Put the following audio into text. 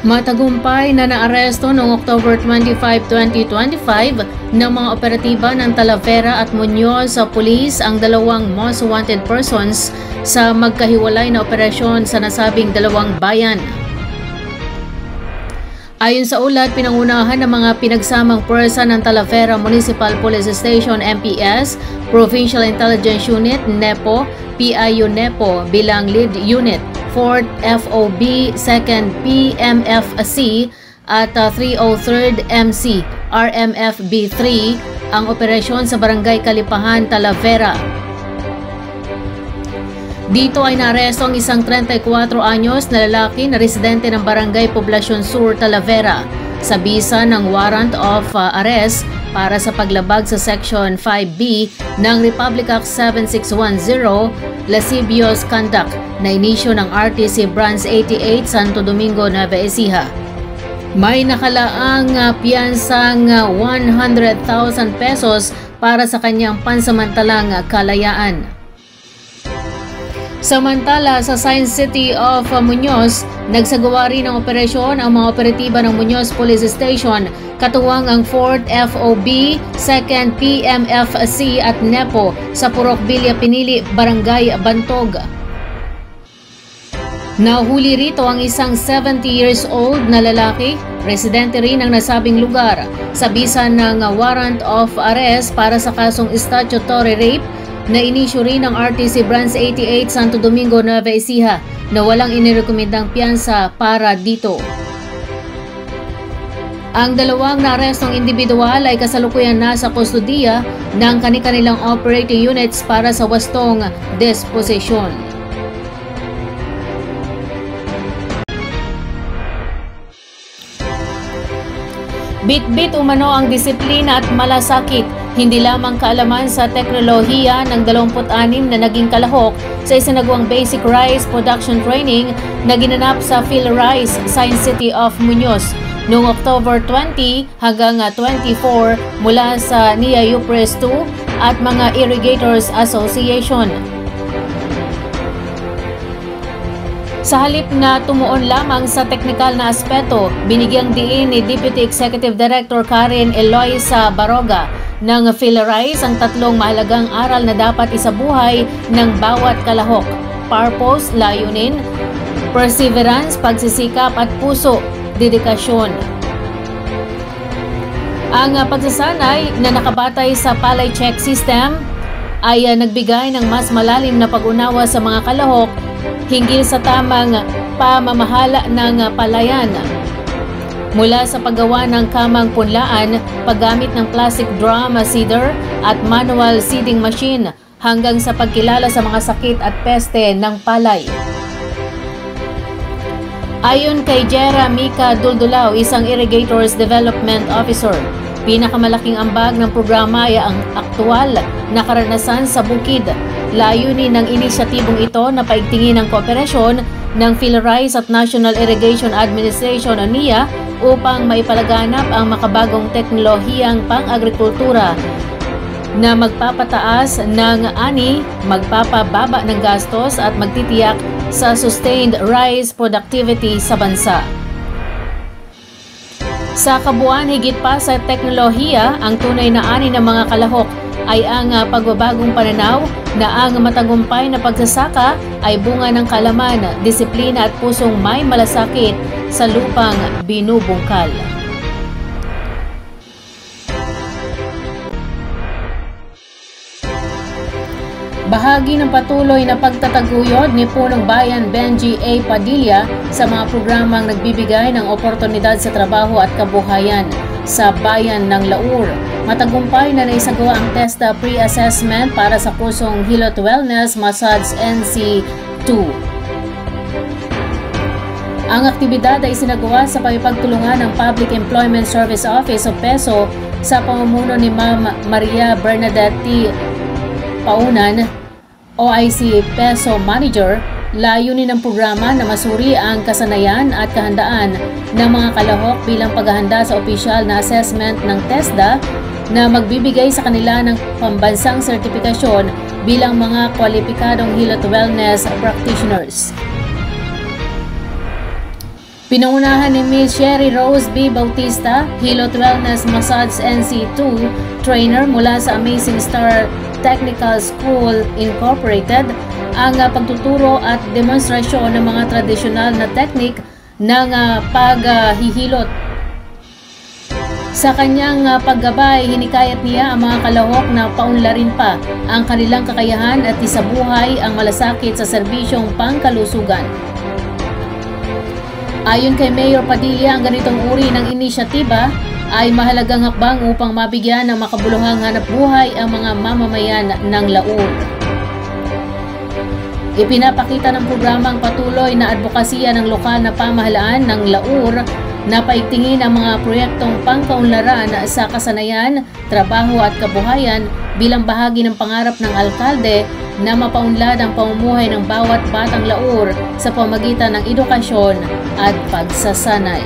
Matagumpay na naaresto noong October 25, 2025 ng mga operatiba ng Talavera at Muñoz sa pulis ang dalawang most wanted persons sa magkahiwalay na operasyon sa nasabing dalawang bayan. Ayon sa ulat, pinangunahan ng mga pinagsamang pwersa ng Talavera Municipal Police Station MPS, Provincial Intelligence Unit NEPO, PIU NEPO bilang lead unit, 4th FOB, 2nd PMFC at 303rd MC RMFB3 ang operasyon sa Barangay Kalipahan, Talavera. Dito ay naaresto ang isang 34 anyos na lalaki na residente ng Barangay Poblacion Sur, Talavera sa bisa ng warrant of arrest para sa paglabag sa Section 5B ng Republic Act 7610, Lascivious Conduct na inisyo ng RTC Branch 88 Santo Domingo, Nueva Ecija. May nakalaang piyansang 100,000 pesos para sa kanyang pansamantalang kalayaan. Samantala, sa Science City of Muñoz, nagsagawa rin ng operasyon ang mga operatiba ng Muñoz Police Station, katuwang ang 4th FOB, 2nd PMFC at NEPO sa Purok Villa Pinili, Barangay Bantog. Nahuli rito ang isang 70 years old na lalaki, residente rin ng nasabing lugar, sa bisa ng warrant of arrest para sa kasong statutory rape na inisyo rin ng RTC Branch 88 Santo Domingo, Nueva Ecija na walang inirekomendang piyansa para dito. Ang dalawang naarestong individual ay kasalukuyan na sa kustudiya ng kani-kanilang operating units para sa wastong disposisyon. Bit-bit umano ang disiplina at malasakit, hindi lamang kaalaman sa teknolohiya ng 26 na naging kalahok sa isinagawang Basic Rice Production Training na ginanap sa PhilRice, Science City of Muñoz noong October 20 hanggang 24 mula sa NIA UPRES 2 at mga Irrigators Association. Sa halip na tumuon lamang sa teknikal na aspeto, binigyang diin ni Deputy Executive Director Karen Eloisa Baroga ng PhilRice ang tatlong mahalagang aral na dapat isabuhay ng bawat kalahok: purpose, layunin, perseverance, pagsisikap at puso, dedikasyon. Ang pagsasanay na nakabatay sa Palay Check System ay nagbigay ng mas malalim na pag-unawa sa mga kalahok hinggil sa tamang pamamahala ng palayan. Mula sa paggawa ng kamang punlaan, paggamit ng plastic drum seeder at manual seeding machine hanggang sa pagkilala sa mga sakit at peste ng palay. Ayon kay Jera Mika Duldulao, isang Irrigators Development Officer, pinakamalaking ambag ng programa ay ang aktual na karanasan sa bukid. Layunin ng inisyatibong ito na paigtingin ang kooperasyon ng PhilRice at National Irrigation Administration o NIA upang maipalaganap ang makabagong teknolohiyang pang-agrikultura na magpapataas ng ani, magpapababa ng gastos at magtitiyak sa sustained rice productivity sa bansa. Sa kabuuan, higit pa sa teknolohiya, ang tunay na ani ng mga kalahok ay ang pagbabagong pananaw na ang matagumpay na pagsasaka ay bunga ng kaalaman, disiplina at pusong may malasakit sa lupang binubungkal. Bahagi ng patuloy na pagtataguyod ni Punong Bayan Benji A. Padilla sa mga programang nagbibigay ng oportunidad sa trabaho at kabuhayan sa bayan ng Laur. Matagumpay na naisagawa ang TESDA pre-assessment para sa kursong Hilot Wellness Massage NC2. Ang aktibidad ay isinagawa sa pagtulungan ng Public Employment Service Office o PESO sa pamumuno ni Ma'am Maria Bernadette Paunan, OIC PESO Manager. Layunin ng programa na masuri ang kasanayan at kahandaan ng mga kalahok bilang paghahanda sa opisyal na assessment ng TESDA na magbibigay sa kanila ng pambansang sertifikasyon bilang mga kwalipikadong Hilot Wellness Practitioners. Pinangunahan ni Ms. Sherry Rose B. Bautista, Hilot Wellness Massage NC2 trainer mula sa Amazing Star Technical School Incorporated, ang pagtuturo at demonstrasyon ng mga tradisyonal na teknik ng paghihilot. Sa kanyang paggabay, hinikayat niya ang mga kalahok na paunlarin pa ang kanilang kakayahan at isabuhay ang malasakit sa serbisyong pangkalusugan. Ayon kay Mayor Padilla, ang ganitong uri ng inisyatiba ay mahalagang hakbang upang mabigyan ng makabuluhang hanapbuhay ang mga mamamayan ng Laur. Ipinapakita ng programa ang patuloy na advokasya ng lokal na pamahalaan ng Laur na paigtingin ang mga proyektong pangkaunlaran sa kasanayan, trabaho at kabuhayan bilang bahagi ng pangarap ng alkalde na mapaunlad ang pamumuhay ng bawat batang Laur sa pamagitan ng edukasyon at pagsasanay.